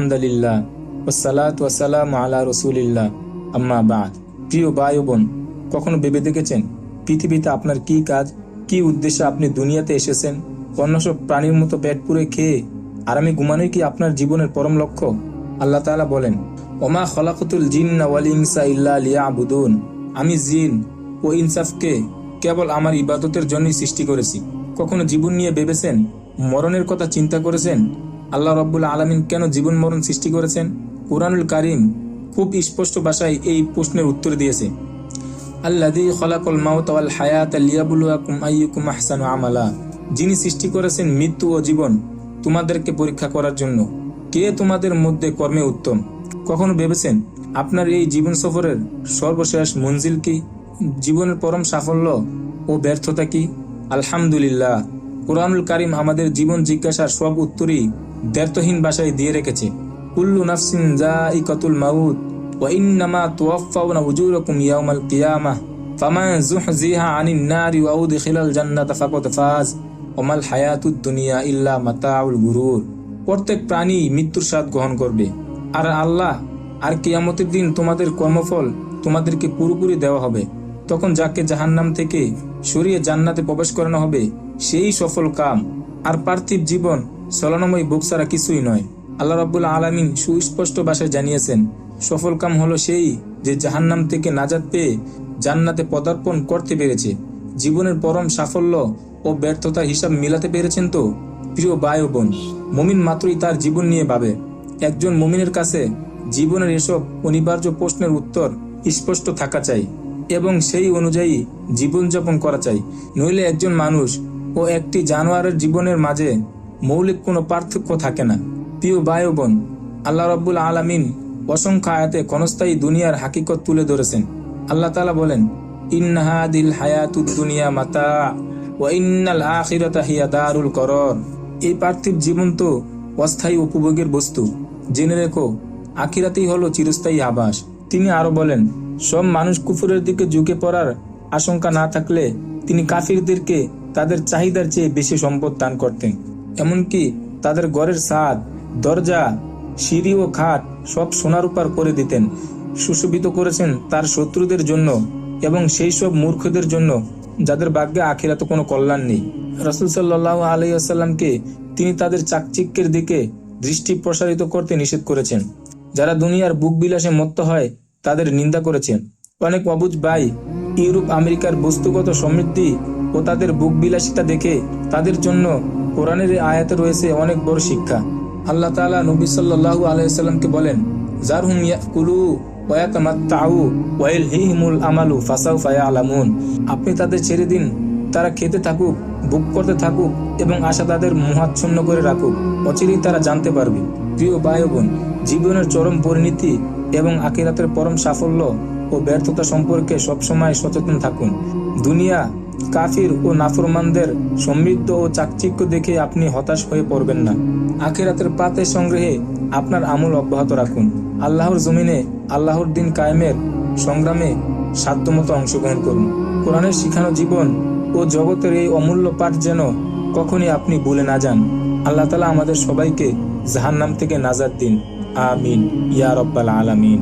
হামদালিল্লাহ ওয়াসসালাতু ওয়াসসালামু আলা রাসূলিল্লাহ আম্মা বাদ। প্রিয় ভাই ও বোন, কখনো ভেবে দেখেছেন পৃথিবীতে আপনার কি কাজ, কি উদ্দেশ্যে আপনি দুনিয়াতে এসেছেন? অন্য সব প্রাণীর মতো পেট পুরে খেয়ে আরামে ঘুমানোই কি আপনার জীবনের পরম লক্ষ্য? আল্লাহ তাআলা বলেন, ওমা খলাকতুল জিন্না ওয়াল ইনসা ইল্লা লিয়াবুদুন। আমি জিন ও ইনসাফকে কেবল আমার ইবাদতের জন্যই সৃষ্টি করেছি। কখনো জীবন নিয়ে ভেবেছেন? মরণের কথা চিন্তা করেছেন? আল্লাহ রাব্বুল আলামিন কেন জীবন মরণ সৃষ্টি করেছেন? কুরআনুল কারীম খুব স্পষ্ট ভাষায় এই প্রশ্নের উত্তর দিয়েছে। আল্লাযী খলাকাল মাউতা ওয়াল হায়াতা লিয়াবলুয়াকুম আইয়ুকুম আহসানু আমালা। যিনি সৃষ্টি করেছেন মৃত্যু ও জীবন তোমাদেরকে পরীক্ষা করার জন্য, কে তোমাদের মধ্যে কর্মে উত্তম। কখনো ভেবেছেন আপনার এই জীবন সফরের সর্বশেষ মঞ্জিল কি? জীবনের পরম সাফল্য ও ব্যর্থতা কি? আলহামদুলিল্লাহ, কুরআনুল কারীম আমাদের জীবন জিজ্ঞাসার সব উত্তরই দ্ব্যর্থহীন ভাষায় দিয়ে রেখেছে। কুল্লু নাফসিন যায়িকাতুল মাউত ওয়া ইন্নামা তুওয়াফাউনা উজুরাকুম ইয়াওমাল কিয়ামাহ ফামান যুহজিহা আনিন নারি ওয়া উদখিলাল জান্নাতা ফাকাদ ফাজ ওয়া মাল হায়াতুদ দুনিয়া ইল্লা মাতাউল গুরুর। প্রত্যেক প্রাণী মৃত্যুর স্বাদ গ্রহণ করবে, আর কিয়ামতের দিন তোমাদের কর্মফল তোমাদেরকে পুরোপুরি দেওয়া হবে। তখন যাকে জাহান্নাম থেকে সরিয়ে জান্নাতে প্রবেশ করানো হবে সেই সফল কাম। আর পার্থিব জীবন ছলনাময় বুক ছাড়া কিছুই নয়। আল্লাহ রাব্বুল আলামিন সুস্পষ্ট ভাষায় জানিয়েছেন, সফল কাম হলো সেই যে জাহান্নাম থেকে নাজাত পেয়ে জান্নাতে পদার্পণ করতে পেরেছে। জীবনের পরম সাফল্য ও ব্যর্থতার হিসাব মিলাতে পেরেছেন তো? প্রিয় ভাই ও বোন, মুমিন মাত্রই তার জীবন নিয়ে ভাবে। একজন মুমিনের কাছে জীবনের এসব অনিবার্য প্রশ্নের উত্তর স্পষ্ট থাকা চাই এবং সেই অনুযায়ী জীবনযাপন করা চাই। নইলে একজন মানুষ ও একটি জানোয়ারের জীবনের মাঝে মৌলিক কোনো পার্থক্য থাকে না। প্রিয় ভাই ও বোন, আল্লাহ রাব্বুল আলামিন অসংখ্য আয়াতে ক্ষণস্থায়ী দুনিয়ার হাকিকত তুলে ধরেছেন। আল্লাহ তাআলা বলেন, ইন্না হাদিল হায়াতুদ দুনিয়া মাতা ওয়া ইন্নাল আখিরাতা হিয়া দারুল করর। এই পার্থিব জীবন তো অস্থায়ী উপভোগের বস্তু, জেনে রেখো আখিরাতেই হলো চিরস্থায়ী আবাস। তিনি আরো বলেন, সব মানুষ কুফরের দিকে ঝুঁকে পড়ার আশঙ্কা না থাকলে তিনি কাফিরদেরকে তাদের চাহিদার চেয়ে বেশি সম্পদ দান করতেন। এমনকি তাদের ঘরের ছাদ, দরজা, সিঁড়ি ও খাট সব সোনার উপর করে দিতেন। সুশোভিত করেছেন তার শত্রুদের জন্য এবং সেই সব মূর্খদের জন্য যাদের ভাগ্যে আখিরাতে কোনো কল্যাণ নেই। রাসূল সাল্লাল্লাহু আলাইহি ওয়াসাল্লামকে তিনি তাদের চাকচিক্যের দিকে দৃষ্টি প্রসারিত করতে নিষেধ করেছেন। যারা দুনিয়ার বুক বিলাসে মত্ত হয় তাদের নিন্দা করেছেন। অনেক অবুঝ ভাই ইউরোপ আমেরিকার বস্তুগত সমৃদ্ধি ও তাদের বুক বিলাসিতা দেখে তাদের জন্য কোরআনের আয়াতে রয়েছে অনেক বড় শিক্ষা। আল্লাহ তাআলা নবী সাল্লাল্লাহু আলাইহি ওয়াসাল্লামকে বলেন, জারহুম ইয়াকুলু ওয়া ইয়াতামাত্তাউ ওয়া ইলহিহিমুল আমালু ফাসাউফা ইয়ালামুন। আপনি তাদের ছেড়ে দিন, তারা খেতে থাকুক, ভোগ করতে থাকুক এবং আশা তাদের মোহাচ্ছন্ন করে রাখুক, অচিরেই তারা জানতে পারবে। প্রিয় ভাই ও বোন, জীবনের চরম পরিণতি এবং আখিরাতের পরম সাফল্য ও ব্যর্থতা সম্পর্কে সবসময় সচেতন থাকুন। দুনিয়া, কাফির ও নাফরমানদের সমৃদ্ধ ও চাকচিক্য দেখে আপনি হতাশ হয়ে পড়বেন না। আখিরাতের পাতে সংগ্রহে আপনার আমল অব্যাহত রাখুন। আল্লাহর জমিনে আল্লাহর দিন কায়েমের সংগ্রামে সাধ্যমতো অংশগ্রহণ করুন। কোরআনের শিখানো জীবন ও জগতের এই অমূল্য পাঠ যেন কখনই আপনি ভুলে না যান। আল্লাহ তাআলা আমাদের সবাইকে জাহান্নাম থেকে নাজাত দিন। আমিন ইয়া রাব্বাল আলামিন।